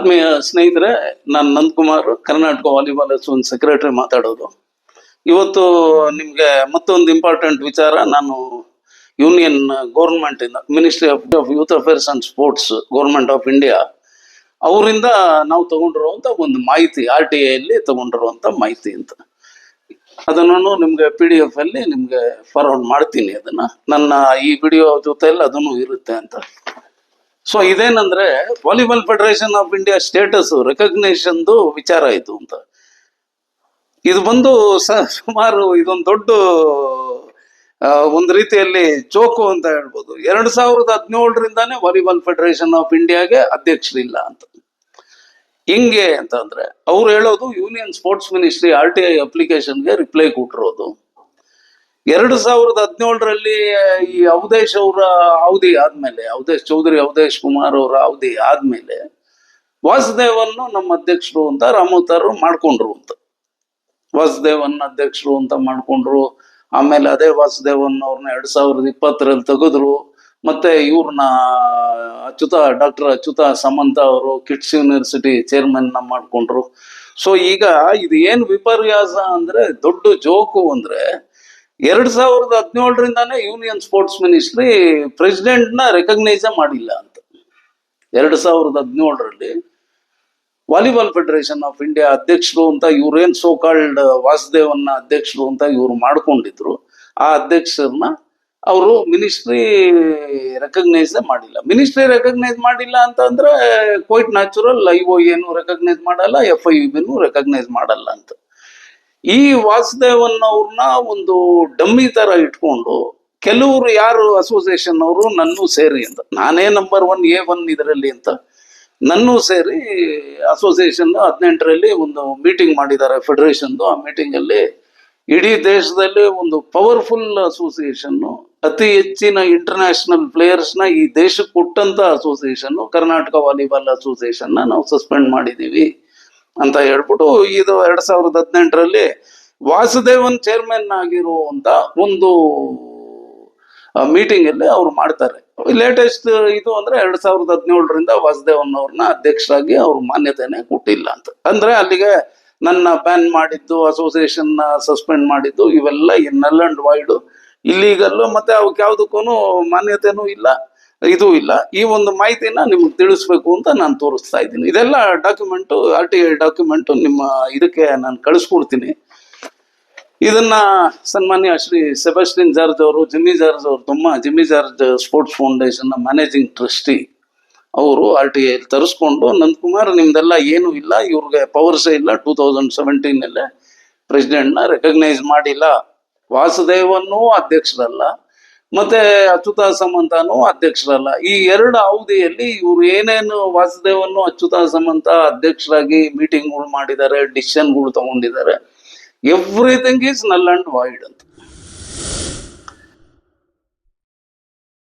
ಆತ್ಮೀಯ ಸ್ನೇಹಿತರೆ, ನಾನು Nandakumar, Karnataka volleyball association secretary ಮಾತಾಡೋದು. ಇವತ್ತು ನಿಮಗೆ ಮತ್ತೊಂದು ಇಂಪಾರ್ಟೆಂಟ್ ವಿಚಾರ. ನಾನು ಯೂನಿಯನ್ ಗೌರ್ಮೆಂಟ್ ಇಂದ, ministry of youth affairs and sports, government of India ಅವರಿಂದ ನಾವು ತಗೊಂಡಿರುವಂತ ಒಂದು ಮಾಹಿತಿ, RTI ಅಲ್ಲಿ ತಗೊಂಡಿರುವಂತ ಮಾಹಿತಿ ಅಂತ, ಅದನ್ನು ನಿಮ್ಗೆ PDF ಅಲ್ಲಿ ನಿಮ್ಗೆ ಫಾರ್ವರ್ಡ್ ಮಾಡ್ತೀನಿ. ಅದನ್ನ ನನ್ನ ಈ ವಿಡಿಯೋ ಜೊತೆಯಲ್ಲಿ ಅದನ್ನು ಇರುತ್ತೆ ಅಂತ. ಸೊ ಇದೇನಂದ್ರೆ, volleyball federation of India status recognition ವಿಚಾರ ಇದು ಅಂತ. ಇದು ಬಂದು ಸುಮಾರು ಇದೊಂದು ದೊಡ್ಡ ಒಂದು ರೀತಿಯಲ್ಲಿ ಜೋಕು ಅಂತ ಹೇಳ್ಬೋದು. 2017ರಿಂದಾನೇ ವಾಲಿಬಾಲ್ ಫೆಡರೇಷನ್ ಆಫ್ ಇಂಡಿಯಾಗೆ ಅಧ್ಯಕ್ಷರಿಲ್ಲ ಅಂತ. ಹಿಂಗೆ ಅಂತಂದ್ರೆ ಅವ್ರು ಹೇಳೋದು, ಯೂನಿಯನ್ ಸ್ಪೋರ್ಟ್ಸ್ ಮಿನಿಸ್ಟ್ರಿ RTI ಅಪ್ಲಿಕೇಶನ್ಗೆ ರಿಪ್ಲೈ ಕೊಟ್ಟಿರೋದು 2017ರಲ್ಲಿ ಈ ಅವಧೇಶ್ ಅವರ ಅವಧಿ ಆದ್ಮೇಲೆ, ಚೌಧರಿ ಅವಧೇಶ್ ಕುಮಾರ್ ಅವರ ಅವಧಿ ಆದ್ಮೇಲೆ ವಾಸುದೇವನ್ನು ನಮ್ಮ ಅಧ್ಯಕ್ಷರು ಅಂತ ರಾಮೋತಾರು ಮಾಡ್ಕೊಂಡ್ರು ಅಂತ. ವಾಸುದೇವನ್ ಅಧ್ಯಕ್ಷರು ಅಂತ ಮಾಡ್ಕೊಂಡ್ರು. ಆಮೇಲೆ ಅದೇ ವಾಸುದೇವನ್ ಅವ್ರನ್ನ 2020ರಲ್ಲಿ ತೆಗೆದ್ರು. ಮತ್ತೆ ಇವ್ರನ್ನ ಡಾಕ್ಟರ್ ಅಚ್ಯುತ ಸಮಂತ ಅವರು ಕಿಟ್ಸ್ ಯೂನಿವರ್ಸಿಟಿ ಚೇರ್ಮನ್ ಮಾಡ್ಕೊಂಡ್ರು. ಸೊ ಈಗ ಇದು ಏನ್ ವಿಪರ್ಯಾಸ ಅಂದ್ರೆ, ದೊಡ್ಡ ಜೋಕು ಅಂದ್ರೆ, 2017ರಿಂದಾನೇ ಯೂನಿಯನ್ ಸ್ಪೋರ್ಟ್ಸ್ ಮಿನಿಸ್ಟ್ರಿ ಪ್ರೆಸಿಡೆಂಟ್ ನ ರೆಕಗ್ನೈಸ್ ಮಾಡಿಲ್ಲ ಅಂತ. 2017ರಲ್ಲಿ ವಾಲಿಬಾಲ್ ಫೆಡರೇಷನ್ ಆಫ್ ಇಂಡಿಯಾ ಅಧ್ಯಕ್ಷರು ಅಂತ ಇವ್ರೇನ್ ಸೋ ಕಾಲ್ಡ್ ವಾಸುದೇವನ್ನ ಅಧ್ಯಕ್ಷರು ಅಂತ ಇವ್ರು ಮಾಡ್ಕೊಂಡಿದ್ರು. ಆ ಅಧ್ಯಕ್ಷರನ್ನ ಅವರು ಮಿನಿಸ್ಟ್ರಿ ರೆಕಗ್ನೈಸ್ ಮಾಡಿಲ್ಲ. ಮಿನಿಸ್ಟ್ರಿ ರೆಕಗ್ನೈಸ್ ಮಾಡಿಲ್ಲ ಅಂತಂದ್ರೆ ಕ್ವೈಟ್ ನ್ಯಾಚುರಲ್, IOAನು ರೆಕಗ್ನೈಸ್ ಮಾಡಲ್ಲ, FIVBನು ರೆಕಗ್ನೈಸ್ ಮಾಡಲ್ಲ ಅಂತ. ಈ ವಾಸುದೇವನ್ ಅವ್ರನ್ನ ಒಂದು ಡಮ್ಮಿ ತರ ಇಟ್ಕೊಂಡು ಕೆಲವರು ಯಾರು ಅಸೋಸಿಯೇಷನ್ ಅವರು ನನ್ನೂ ಸೇರಿ ಅಂತ, ನಾನೇ ನಂಬರ್ 1 A1 ಇದರಲ್ಲಿ ಅಂತ, ನನ್ನೂ ಸೇರಿ ಅಸೋಸಿಯೇಷನ್ 18ರಲ್ಲಿ ಒಂದು ಮೀಟಿಂಗ್ ಮಾಡಿದ್ದಾರೆ ಫೆಡರೇಷನ್. ಆ ಮೀಟಿಂಗ್ ಅಲ್ಲಿ ಇಡೀ ದೇಶದಲ್ಲಿ ಒಂದು ಪವರ್ಫುಲ್ ಅಸೋಸಿಯೇಷನ್, ಅತಿ ಹೆಚ್ಚಿನ ಇಂಟರ್ನ್ಯಾಷನಲ್ ಪ್ಲೇಯರ್ಸ್ ನ ಈ ದೇಶಕ್ಕೆ ಕೊಟ್ಟಂತ ಅಸೋಸಿಯೇಷನ್, ಕರ್ನಾಟಕ ವಾಲಿಬಾಲ್ ಅಸೋಸಿಯೇಷನ್ ನಾವು ಸಸ್ಪೆಂಡ್ ಮಾಡಿದೀವಿ ಅಂತ ಹೇಳ್ಬಿಟ್ಟು, ಇದು 2018ರಲ್ಲಿ ವಾಸುದೇವನ್ ಚೇರ್ಮನ್ ಆಗಿರುವಂತ ಒಂದು ಮೀಟಿಂಗ್ ಅಲ್ಲಿ ಅವ್ರು ಮಾಡ್ತಾರೆ. ಲೇಟೆಸ್ಟ್ ಇದು ಅಂದ್ರೆ 2017ರಿಂದ ವಾಸುದೇವನ್ ಅವ್ರನ್ನ ಅಧ್ಯಕ್ಷರಾಗಿ ಅವ್ರು ಮಾನ್ಯತೆನೆ ಕೊಟ್ಟಿಲ್ಲ ಅಂತ. ಅಂದ್ರೆ ಅಲ್ಲಿಗೆ ನನ್ನ ಬ್ಯಾನ್ ಮಾಡಿದ್ದು, ಅಸೋಸಿಯೇಷನ್ ಸಸ್ಪೆಂಡ್ ಮಾಡಿದ್ದು, ಇವೆಲ್ಲ ನಲ್ ಅಂಡ್ ವೈಡ್ ಇಲ್ಲೀಗಲ್, ಮತ್ತೆ ಅವಕ್ಕೆ ಯಾವ್ದಕ್ಕೂ ಮಾನ್ಯತೆನೂ ಇಲ್ಲ, ಇದು ಇಲ್ಲ. ಈ ಒಂದು ಮಾಹಿತಿನ ನಿಮ್ಗೆ ತಿಳಿಸ್ಬೇಕು ಅಂತ ನಾನು ತೋರಿಸ್ತಾ ಇದ್ದೀನಿ. ಇದೆಲ್ಲ ಡಾಕ್ಯುಮೆಂಟ್, RTI ಡಾಕ್ಯುಮೆಂಟ್ ನಿಮ್ಮ ಇದಕ್ಕೆ ನಾನು ಕಳಿಸ್ಕೊಡ್ತೀನಿ. ಇದನ್ನ ಸನ್ಮಾನ್ಯ ಶ್ರೀ ಸೆಬಾಸ್ಟಿನ್ ಜಾರ್ಜ್ ಅವರು, Jimmy George sports foundation managing trustee ಅವರು RTI ತರಿಸ್ಕೊಂಡು, ನಂದಕುಮಾರ್ ನಿಮ್ದೆಲ್ಲ ಏನು ಇಲ್ಲ, ಇವ್ರಿಗೆ ಪವರ್ಸೇ ಇಲ್ಲ, 2017ನಲ್ಲೇ ಪ್ರೆಸಿಡೆಂಟ್ನ ರೆಕಗ್ನೈಸ್ ಮಾಡಿಲ್ಲ, ವಾಸುದೇವನ್ನೂ ಅಧ್ಯಕ್ಷರಲ್ಲ, ಮತ್ತೆ ಅಚ್ಯುತ ಸಮಂತನೂ ಅಧ್ಯಕ್ಷರಲ್ಲ. ಈ 2 ಅವಧಿಯಲ್ಲಿ ಇವ್ರು ಏನೇನು ವಾಸುದೇವನ್ನು ಅಚ್ಯುತ ಸಮಂತ ಅಧ್ಯಕ್ಷರಾಗಿ ಮೀಟಿಂಗ್ಗಳು ಮಾಡಿದ್ದಾರೆ, ಡಿಸಿಷನ್ಗಳು ತಗೊಂಡಿದ್ದಾರೆ, ಎವ್ರಿಥಿಂಗ್ ಈಸ್ ನಲ್ ಅಂಡ್ ವಾಯ್ಡ್ ಅಂತ.